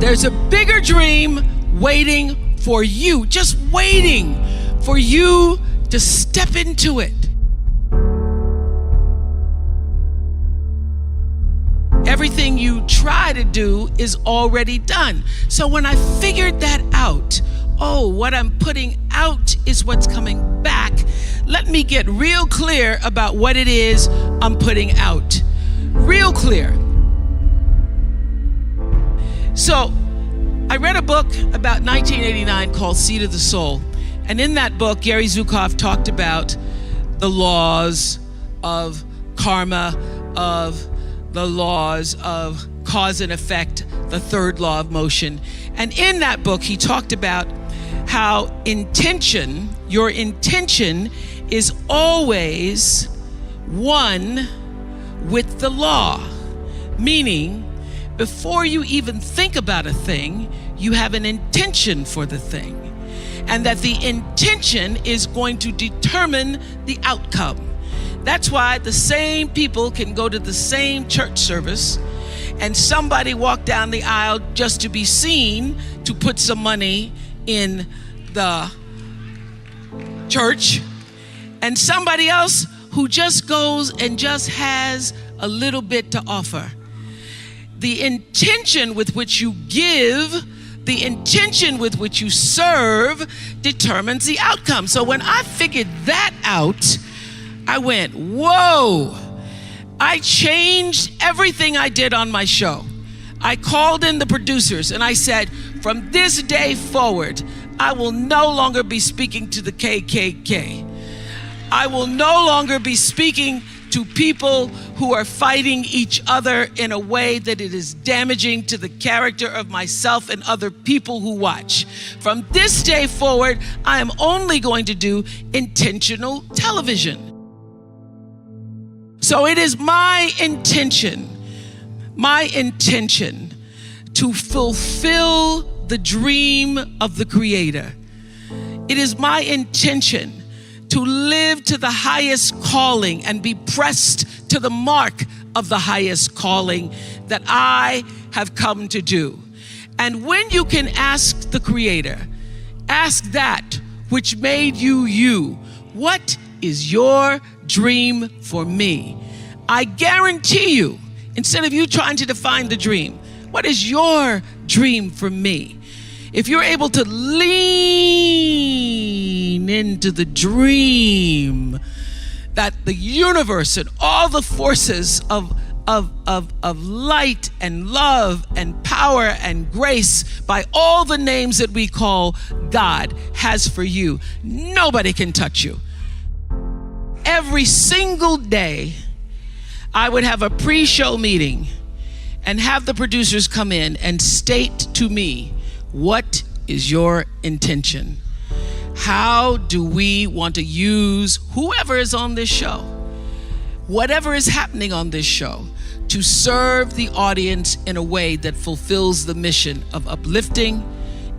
There's a bigger dream waiting for you, just waiting for you to step into it. Everything you try to do is already done. So when I figured that out, oh, what I'm putting out is what's coming back, let me get real clear about what it is I'm putting out. Real clear. So I read a book about 1989 called Seed of the Soul. And in that book, Gary Zukav talked about the laws of karma, of the laws of cause and effect, the third law of motion. And in that book, he talked about how intention, your intention is always one with the law. Meaning, before you even think about a thing, you have an intention for the thing. And that the intention is going to determine the outcome. That's why the same people can go to the same church service and somebody walk down the aisle just to be seen to put some money in the church, and somebody else who just goes and just has a little bit to offer. The intention with which you give, the intention with which you serve determines the outcome. So when I figured that out, I went, whoa. I changed everything I did on my show. I called in the producers and I said, from this day forward, I will no longer be speaking to the KKK. I will no longer be speaking to people who are fighting each other in a way that it is damaging to the character of myself and other people who watch. From this day forward, I am only going to do intentional television. So it is my intention to fulfill the dream of the Creator. It is my intention to live to the highest calling and be pressed to the mark of the highest calling that I have come to do. And when you can ask the Creator, ask that which made you you, what is your dream for me? I guarantee you, instead of you trying to define the dream, what is your dream for me? If you're able to lean into the dream that the universe and all the forces of light and love and power and grace by all the names that we call God has for you, nobody can touch you. Every single day, I would have a pre-show meeting and have the producers come in and state to me, what is your intention? How do we want to use whoever is on this show, whatever is happening on this show, to serve the audience in a way that fulfills the mission of uplifting,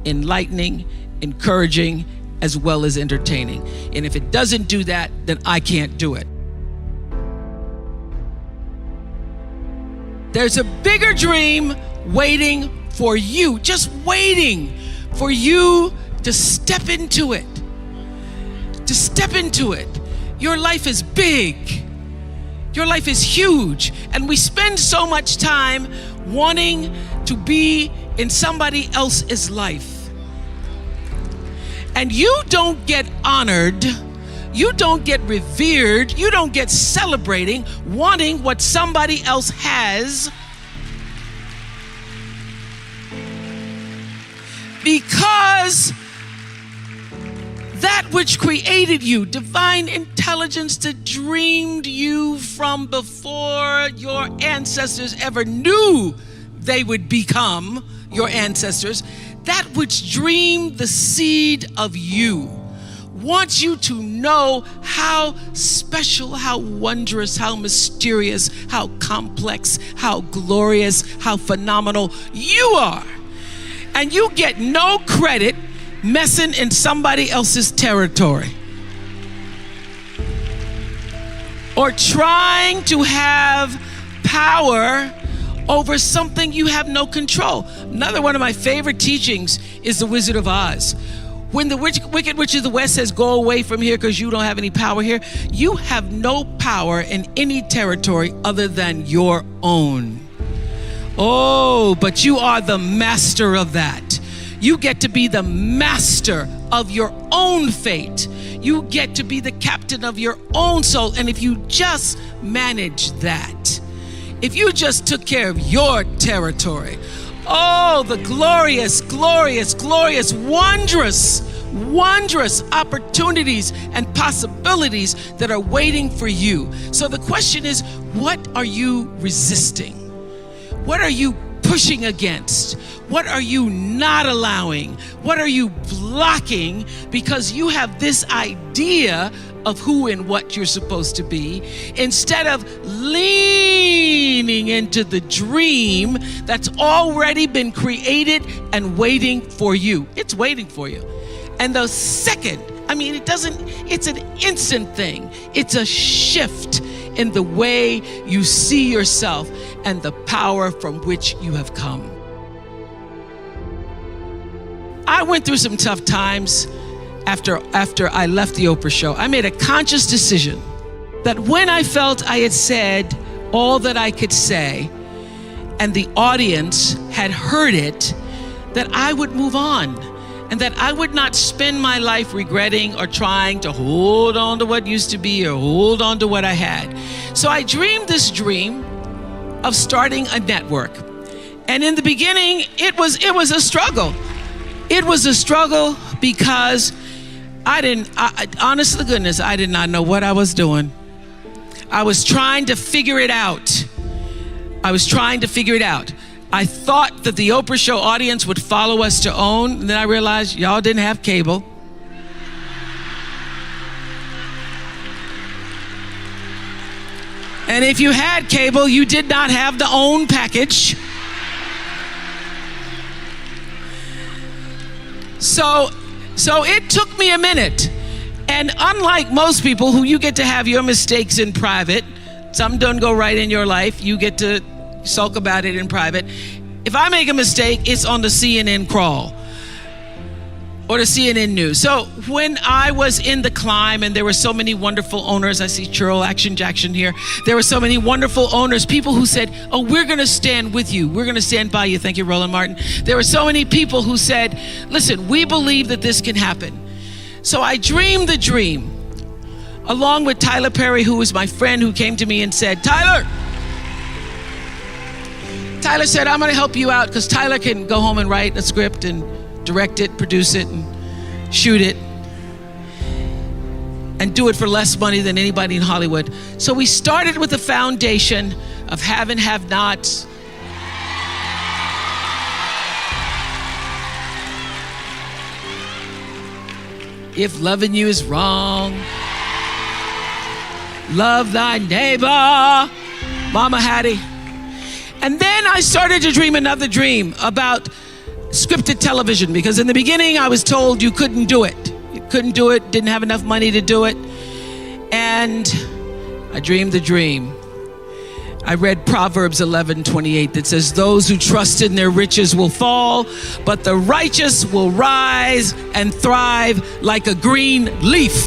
enlightening, encouraging, as well as entertaining. And if it doesn't do that, then I can't do it. There's a bigger dream waiting for you, just waiting for you to step into it. To step into it. Your life is big. Your life is huge. And we spend so much time wanting to be in somebody else's life. And you don't get honored, you don't get revered, you don't get celebrating wanting what somebody else has, because that which created you, divine intelligence that dreamed you from before your ancestors ever knew they would become your ancestors, that which dreamed the seed of you, wants you to know how special, how wondrous, how mysterious, how complex, how glorious, how phenomenal you are. And you get no credit messing in somebody else's territory or trying to have power over something you have no control. Another one of my favorite teachings is The Wizard of Oz. When the Wicked Witch of the West says, go away from here because you don't have any power here, you have no power in any territory other than your own. Oh, but you are the master of that. You get to be the master of your own fate. You get to be the captain of your own soul. And if you just manage that, if you just took care of your territory, oh, the glorious, glorious, glorious, wondrous opportunities and possibilities that are waiting for you. So the question is, what are you resisting? What are you pushing against? What are you not allowing? What are you blocking because you have this idea of who and what you're supposed to be, instead of leaning into the dream that's already been created and waiting for you. It's waiting for you. And the second, it's an instant thing. It's a shift in the way you see yourself and the power from which you have come. I went through some tough times after I left the Oprah show. I made a conscious decision that when I felt I had said all that I could say and the audience had heard it, that I would move on and that I would not spend my life regretting or trying to hold on to what used to be or hold on to what I had. So I dreamed this dream of starting a network. And in the beginning, it was a struggle. It was a struggle because honest to goodness, I did not know what I was doing. I was trying to figure it out. I thought that the Oprah show audience would follow us to OWN, and then I realized y'all didn't have cable. And if you had cable, you did not have the OWN package. So it took me a minute. And unlike most people who you get to have your mistakes in private, some don't go right in your life, you get to sulk about it in private. If I make a mistake, it's on the CNN crawl or the CNN news. So when I was in the climb and there were so many wonderful owners, I see Churl Action Jackson here. There were so many wonderful owners, people who said, oh, we're gonna stand with you. We're gonna stand by you. Thank you, Roland Martin. There were so many people who said, listen, we believe that this can happen. So I dreamed the dream along with Tyler Perry, who was my friend, who came to me and said, Tyler said, I'm gonna help you out because Tyler can go home and write a script and direct it, produce it, and shoot it, and do it for less money than anybody in Hollywood. So we started with the foundation of have and have nots. If loving you is wrong, love thy neighbor, Mama Hattie. And then I started to dream another dream about scripted television, because in the beginning I was told you couldn't do it. You couldn't do it, didn't have enough money to do it. And I dreamed the dream. I read Proverbs 11:28 that says, those who trust in their riches will fall, but the righteous will rise and thrive like a green leaf.